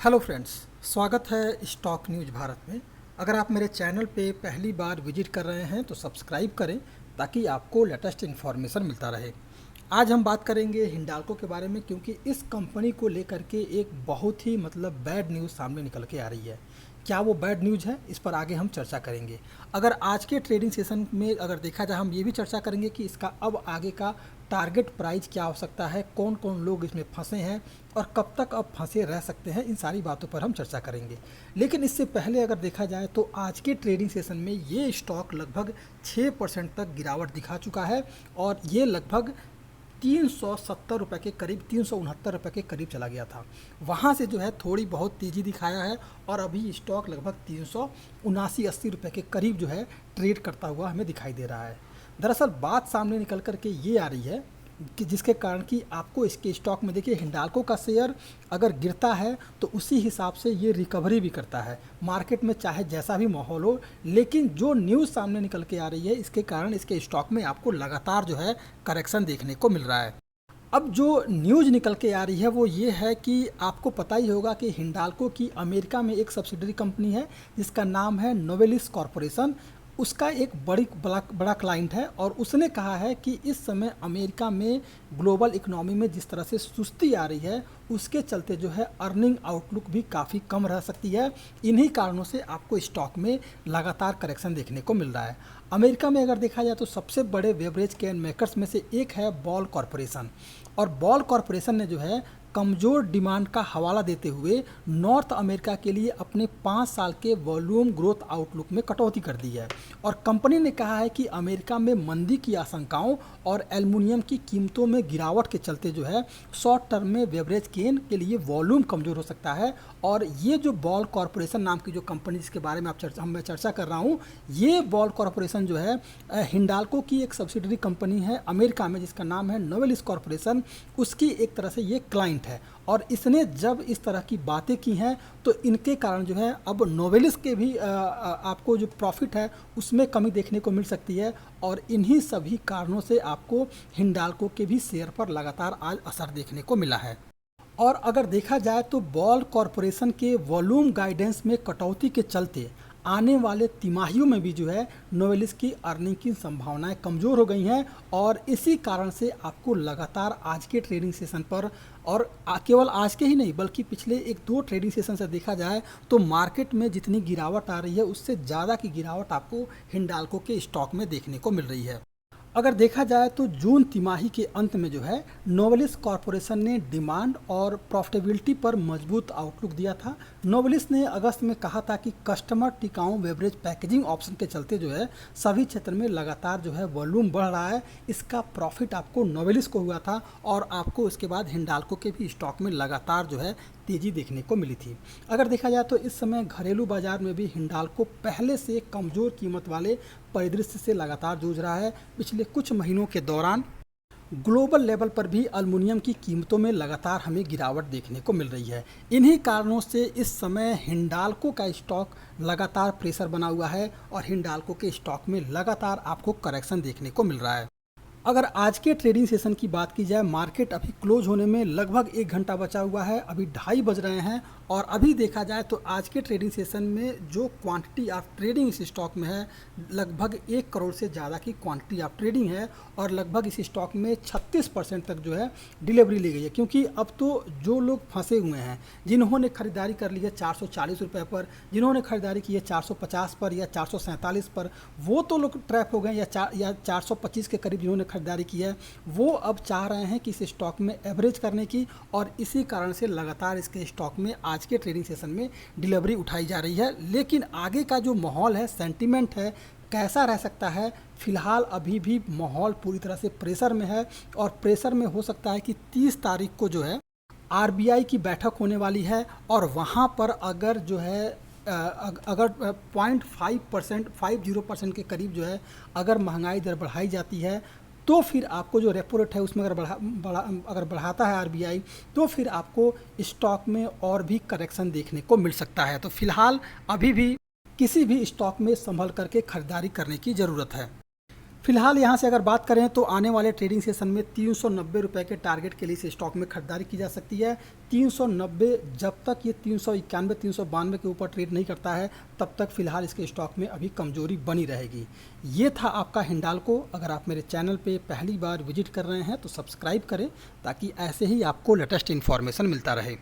Hello friends, स्वागत है stock news Bharat में। अगर आप मेरे चैनल पे पहली बार विजिट कर रहे हैं तो सब्सक्राइब करें ताकि आपको लेटेस्ट इन्फॉर्मेशन मिलता रहे। आज हम बात करेंगे हिंडाल्को के बारे में, क्योंकि इस कंपनी को लेकर के एक बहुत ही बैड न्यूज़ सामने निकल के आ रही है। क्या वो बैड न्यूज़ है, इस पर आगे हम चर्चा करेंगे। अगर आज के ट्रेडिंग सेशन में अगर देखा जाए, हम ये भी चर्चा करेंगे कि इसका अब आगे का टारगेट प्राइस क्या हो सकता है, कौन कौन लोग इसमें फंसे हैं और कब तक अब फंसे रह सकते हैं। इन सारी बातों पर हम चर्चा करेंगे। लेकिन इससे पहले अगर देखा जाए तो आज के ट्रेडिंग सेशन में ये स्टॉक लगभग 6% तक गिरावट दिखा चुका है और ये लगभग 370 रुपये के करीब, 369 रुपये के करीब चला गया था। वहाँ से जो है थोड़ी बहुत तेज़ी दिखाया है और अभी स्टॉक लगभग 379-80 रुपये के करीब जो है ट्रेड करता हुआ हमें दिखाई दे रहा है। दरअसल बात सामने निकल कर के ये आ रही है कि जिसके कारण कि आपको इसके स्टॉक में देखिए, हिंडाल्को का शेयर अगर गिरता है तो उसी हिसाब से ये रिकवरी भी करता है मार्केट में, चाहे जैसा भी माहौल हो। लेकिन जो न्यूज़ सामने निकल के आ रही है, इसके कारण इसके स्टॉक में आपको लगातार जो है करेक्शन देखने को मिल रहा है। अब जो न्यूज़ निकल के आ रही है वो ये है कि आपको पता ही होगा कि हिंडाल्को की अमेरिका में एक सब्सिडरी कंपनी है जिसका नाम है नोवेलिस कॉरपोरेशन। उसका एक बड़ा क्लाइंट है और उसने कहा है कि इस समय अमेरिका में ग्लोबल इकोनॉमी में जिस तरह से सुस्ती आ रही है, उसके चलते जो है अर्निंग आउटलुक भी काफ़ी कम रह सकती है। इन्हीं कारणों से आपको स्टॉक में लगातार करेक्शन देखने को मिल रहा है। अमेरिका में अगर देखा जाए तो सबसे बड़े बेवरेज कैन मेकर्स में से एक है बॉल कॉरपोरेशन, और बॉल कॉरपोरेशन ने जो है कमज़ोर डिमांड का हवाला देते हुए नॉर्थ अमेरिका के लिए अपने 5 साल के वॉल्यूम ग्रोथ आउटलुक में कटौती कर दी है। और कंपनी ने कहा है कि अमेरिका में मंदी की आशंकाओं और एल्युमिनियम की कीमतों में गिरावट के चलते जो है शॉर्ट टर्म में बेवरेज केन के लिए वॉल्यूम कमज़ोर हो सकता है। और ये जो बॉल कॉरपोरेशन नाम की जो कंपनी जिसके बारे में मैं चर्चा कर रहा हूँ, ये बॉल कॉरपोरेशन जो है हिंडाल्को की एक सब्सिडरी कंपनी है अमेरिका में जिसका नाम है नोवेलिस कॉरपोरेशन। उसकी एक तरह से ये क्लाइंट है और इसने जब इस तरह की बातें की हैं तो इनके कारण जो है अब नोवेलिस के भी आपको जो प्रॉफिट है उसमें कमी देखने को मिल सकती है। और इन्हीं सभी कारणों से आपको हिंडाल्को के भी शेयर पर लगातार आज असर देखने को मिला है। और अगर देखा जाए तो बॉल कॉरपोरेशन के वॉल्यूम गाइडेंस में कटौती के चलते आने वाले तिमाहियों में भी जो है नोवेलिस की अर्निंग की संभावनाएं कमज़ोर हो गई हैं। और इसी कारण से आपको लगातार आज के ट्रेडिंग सेशन पर, और केवल आज के ही नहीं बल्कि पिछले 1-2 ट्रेडिंग सेशन से देखा जाए तो मार्केट में जितनी गिरावट आ रही है उससे ज़्यादा की गिरावट आपको हिंडाल्को के स्टॉक में देखने को मिल रही है। अगर देखा जाए तो जून तिमाही के अंत में जो है नोवेलिस कॉरपोरेशन ने डिमांड और प्रॉफिटेबिलिटी पर मजबूत आउटलुक दिया था। नोवेलिस ने अगस्त में कहा था कि कस्टमर टिकाऊ बेवरेज पैकेजिंग ऑप्शन के चलते जो है सभी क्षेत्र में लगातार जो है वॉल्यूम बढ़ रहा है। इसका प्रॉफिट आपको नोवेलिस को हुआ था और आपको इसके बाद हिंडाल्को के भी स्टॉक में लगातार जो है तेज़ी देखने को मिली थी। अगर देखा जाए तो इस समय घरेलू बाजार में भी हिंडाल्को पहले से कमज़ोर कीमत वाले परिदृश्य से लगातार जूझ रहा है। पिछले कुछ महीनों के दौरान ग्लोबल लेवल पर भी एल्युमिनियम की कीमतों में लगातार हमें गिरावट देखने को मिल रही है। इन्हीं कारणों से इस समय हिंडाल्को का स्टॉक लगातार प्रेशर बना हुआ है और हिंडाल्को के स्टॉक में लगातार आपको करेक्शन देखने को मिल रहा है। अगर आज के ट्रेडिंग सेशन की बात की जाए, मार्केट अभी क्लोज होने में लगभग 1 घंटा बचा हुआ है, अभी 2:30 बज रहे हैं। और अभी देखा जाए तो आज के ट्रेडिंग सेशन में जो क्वांटिटी ऑफ ट्रेडिंग इस स्टॉक में है, लगभग 1 करोड़ से ज़्यादा की क्वांटिटी ऑफ ट्रेडिंग है और लगभग इस स्टॉक में 36% तक जो है डिलीवरी ली गई है। क्योंकि अब तो जो लोग फंसे हुए हैं, जिन्होंने खरीदारी कर ली है 440 रुपये पर, जिन्होंने खरीदारी की है 450 पर या 447 पर, वो तो लोग ट्रैप हो गए, या 425 के करीब जिन्होंने खरीदारी की है वो अब चाह रहे हैं कि इस स्टॉक में एवरेज करने की। और इसी कारण से लगातार इसके स्टॉक में आज के ट्रेडिंग सेशन में डिलीवरी उठाई जा रही है। लेकिन आगे का जो माहौल है, सेंटीमेंट है, कैसा रह सकता है, फिलहाल अभी भी माहौल पूरी तरह से प्रेशर में है। और प्रेशर में हो सकता है कि 30 तारीख को जो है आरबीआई की बैठक होने वाली है और वहाँ पर अगर जो है अगर 0.5%, 50% के करीब जो है अगर महंगाई दर बढ़ाई जाती है तो फिर आपको जो रेपो रेट है उसमें अगर बढ़ाता है आरबीआई तो फिर आपको स्टॉक में और भी करेक्शन देखने को मिल सकता है। तो फिलहाल अभी भी किसी भी स्टॉक में संभल करके खरीदारी करने की ज़रूरत है। फिलहाल यहाँ से अगर बात करें तो आने वाले ट्रेडिंग सेशन में 390 रुपये के टारगेट के लिए इस स्टॉक में खरीदारी की जा सकती है। 390, जब तक ये 391 392 के ऊपर ट्रेड नहीं करता है तब तक फिलहाल इसके स्टॉक में अभी कमजोरी बनी रहेगी। ये था आपका हिंडाल्को। अगर आप मेरे चैनल पे पहली बार विजिट कर रहे हैं तो सब्सक्राइब करें ताकि ऐसे ही आपको लेटेस्ट इन्फॉर्मेशन मिलता रहे।